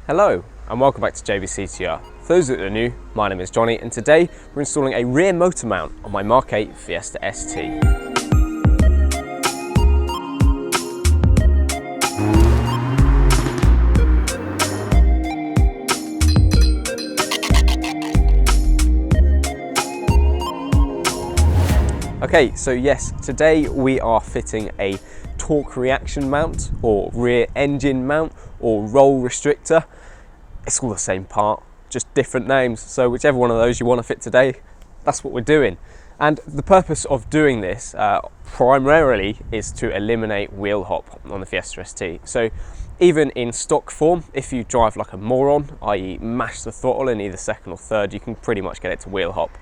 Hello and welcome back to JVCTR. For those that are new, my name is Johnny and today we're installing a rear motor mount on my MK8 Fiesta ST. Okay, so yes, today we are fitting a torque reaction mount or rear engine mount or roll restrictor. It's all the same part, just different names. So whichever one of those you want to fit today, that's what we're doing. And the purpose of doing this primarily is to eliminate wheel hop on the Fiesta ST. So even in stock form, if you drive like a moron, i.e. mash the throttle in either second or third, you can pretty much get it to wheel hop.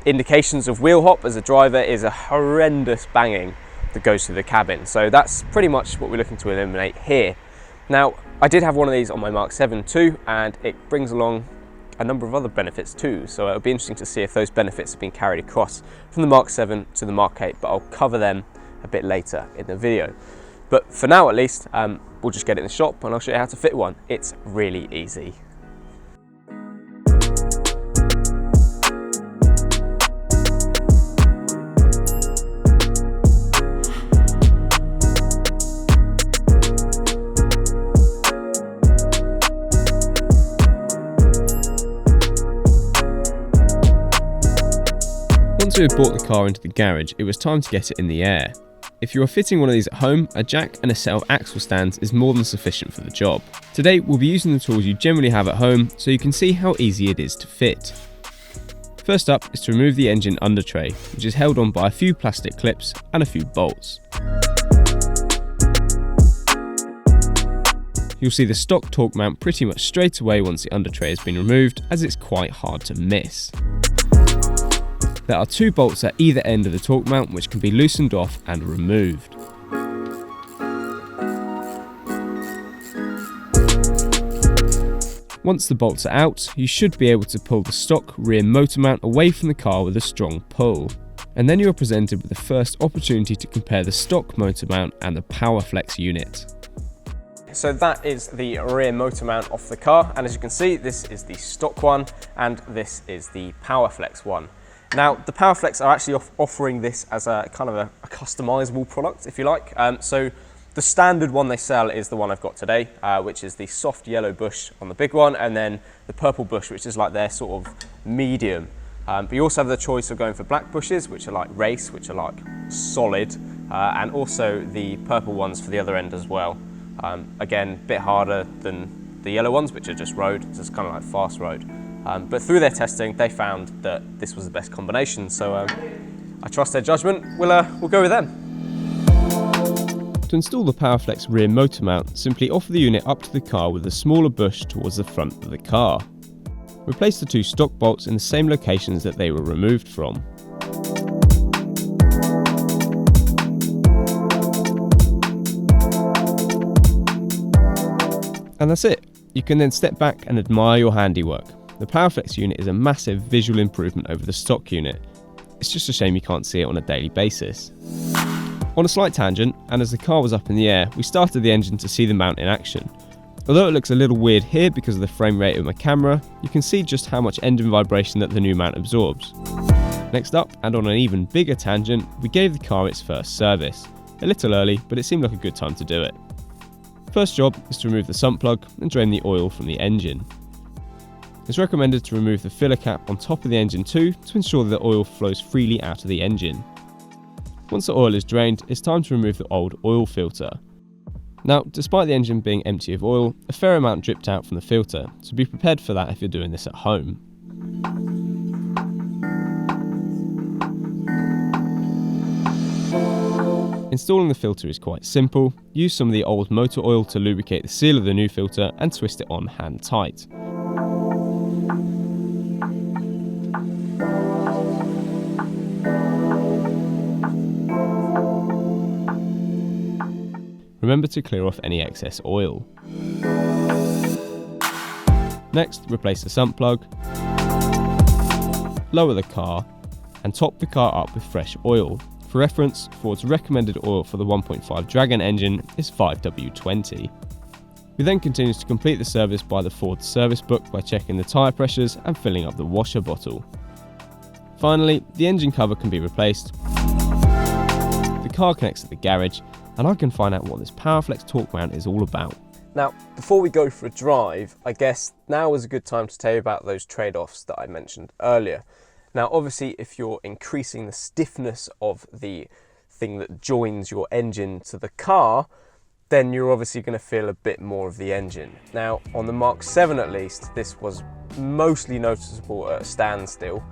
Indications of wheel hop as a driver is a horrendous banging that goes through the cabin. So that's pretty much what we're looking to eliminate here. Now, I did have one of these on my Mark 7 too, and it brings along a number of other benefits too. So it'll be interesting to see if those benefits have been carried across from the Mark 7 to the Mark 8, but I'll cover them a bit later in the video. But for now at least, we'll just get it in the shop and I'll show you how to fit one. It's really easy. Once we had brought the car into the garage, it was time to get it in the air. If you are fitting one of these at home, a jack and a set of axle stands is more than sufficient for the job. Today we'll be using the tools you generally have at home so you can see how easy it is to fit. First up is to remove the engine under tray, which is held on by a few plastic clips and a few bolts. You'll see the stock torque mount pretty much straight away once the under tray has been removed, as it's quite hard to miss. There are two bolts at either end of the torque mount which can be loosened off and removed. Once the bolts are out, you should be able to pull the stock rear motor mount away from the car with a strong pull. And then you are presented with the first opportunity to compare the stock motor mount and the PowerFlex unit. So that is the rear motor mount off the car, and as you can see, this is the stock one and this is the PowerFlex one. Now, the PowerFlex are actually offering this as a kind of a customizable product, if you like. So the standard one they sell is the one I've got today, which is the soft yellow bush on the big one, and then the purple bush, which is like their sort of medium. But you also have the choice of going for black bushes, which are like race, which are like solid, and also the purple ones for the other end as well. Again, a bit harder than the yellow ones, which are just road, so it's kind of like fast road. But through their testing, they found that this was the best combination. So I trust their judgment. We'll go with them. To install the PowerFlex rear motor mount, simply offer the unit up to the car with a smaller bush towards the front of the car. Replace the two stock bolts in the same locations that they were removed from. And that's it. You can then step back and admire your handiwork. The PowerFlex unit is a massive visual improvement over the stock unit. It's just a shame you can't see it on a daily basis. On a slight tangent, and as the car was up in the air, we started the engine to see the mount in action. Although it looks a little weird here because of the frame rate of my camera, you can see just how much engine vibration that the new mount absorbs. Next up, and on an even bigger tangent, we gave the car its first service. A little early, but it seemed like a good time to do it. First job is to remove the sump plug and drain the oil from the engine. It's recommended to remove the filler cap on top of the engine too to ensure that the oil flows freely out of the engine. Once the oil is drained, it's time to remove the old oil filter. Now, despite the engine being empty of oil, a fair amount dripped out from the filter, so be prepared for that if you're doing this at home. Installing the filter is quite simple. Use some of the old motor oil to lubricate the seal of the new filter and twist it on hand tight. Remember to clear off any excess oil. Next, replace the sump plug, lower the car, and top the car up with fresh oil. For reference, Ford's recommended oil for the 1.5 Dragon engine is 5W20. We then continue to complete the service by the Ford service book by checking the tyre pressures and filling up the washer bottle. Finally, the engine cover can be replaced. The car connects at the garage, and I can find out what this PowerFlex torque mount is all about. Now, before we go for a drive, I guess now is a good time to tell you about those trade-offs that I mentioned earlier. Now, obviously, if you're increasing the stiffness of the thing that joins your engine to the car, then you're obviously going to feel a bit more of the engine. Now, on the Mark 7 at least, this was mostly noticeable at a standstill,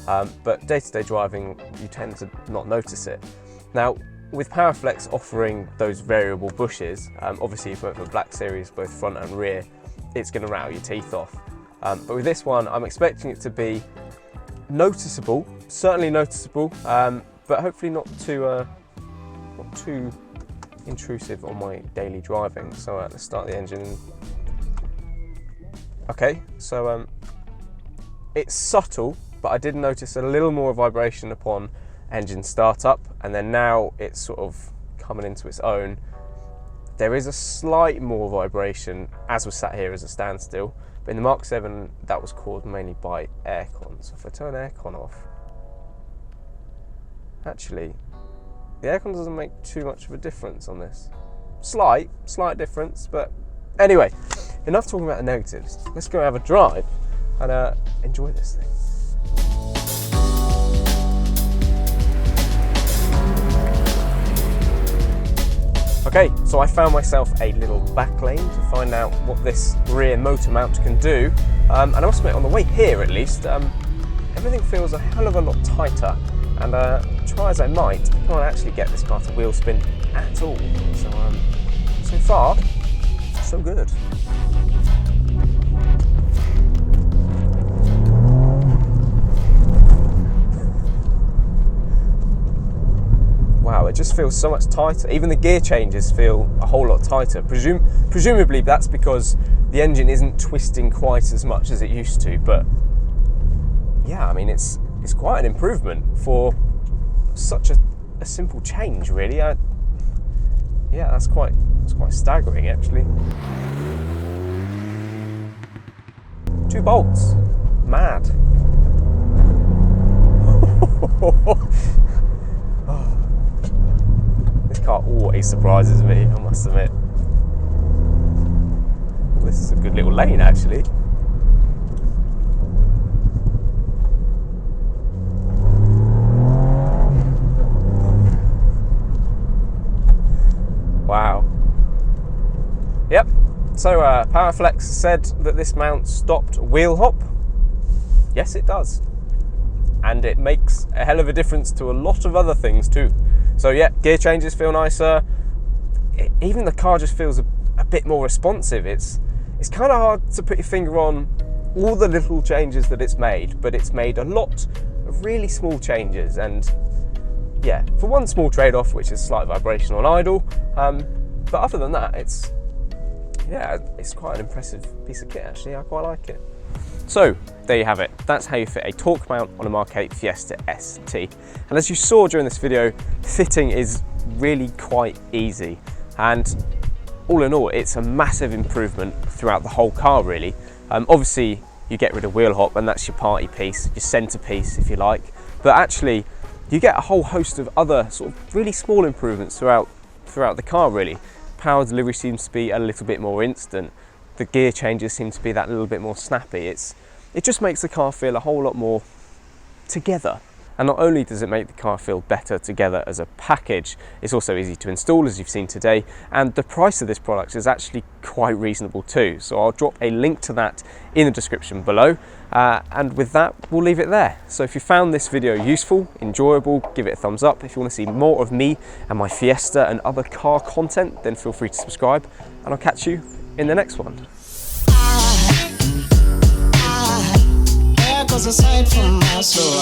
but day-to-day driving, you tend to not notice it. Now, with PowerFlex offering those variable bushes, obviously if you went for Black Series, both front and rear, it's going to rattle your teeth off. But with this one, I'm expecting it to be noticeable, certainly noticeable, but hopefully not too intrusive on my daily driving. So let's start the engine. Okay, so it's subtle, but I did notice a little more vibration upon engine startup, and then now it's sort of coming into its own. There is a slight more vibration as we're sat here as a standstill, but in the Mark 7 that was caused mainly by aircon. So if I turn aircon off, actually the aircon doesn't make too much of a difference on this. Slight difference, but anyway, enough talking about the negatives. Let's go have a drive and enjoy this thing. Okay, so I found myself a little back lane to find out what this rear motor mount can do, and I must admit, on the way here at least, everything feels a hell of a lot tighter, and try as I might, I can't actually get this car to wheel spin at all. So far, so good. Wow, it just feels so much tighter. Even the gear changes feel a whole lot tighter. Presumably that's because the engine isn't twisting quite as much as it used to, but yeah, I mean, it's quite an improvement for such a simple change, really. Yeah, that's quite staggering, actually. 2 bolts, mad. This car always surprises me, I must admit. This is a good little lane, actually. Wow. Yep, so PowerFlex said that this mount stopped wheel hop. Yes, it does. And it makes a hell of a difference to a lot of other things too. So yeah, gear changes feel nicer. Even the car just feels a bit more responsive. It's kind of hard to put your finger on all the little changes that it's made, but it's made a lot of really small changes. And yeah, for one small trade-off, which is slight vibration on idle, but other than that, it's quite an impressive piece of kit, actually. I quite like it. So there you have it. That's how you fit a torque mount on a MK8 Fiesta ST. And as you saw during this video, fitting is really quite easy. And all in all, it's a massive improvement throughout the whole car, really. Obviously, you get rid of wheel hop, and that's your party piece, your centerpiece, if you like. But actually, you get a whole host of other sort of really small improvements throughout the car, really. Power delivery seems to be a little bit more instant. The gear changes seem to be that little bit more snappy. It just makes the car feel a whole lot more together. And not only does it make the car feel better together as a package, it's also easy to install, as you've seen today, and the price of this product is actually quite reasonable too. So I'll drop a link to that in the description below, and with that, we'll leave it there. So if you found this video useful, enjoyable, give it a thumbs up. If you want to see more of me and my Fiesta and other car content, then feel free to subscribe, and I'll catch you in the next one. There goes a sight from my soul.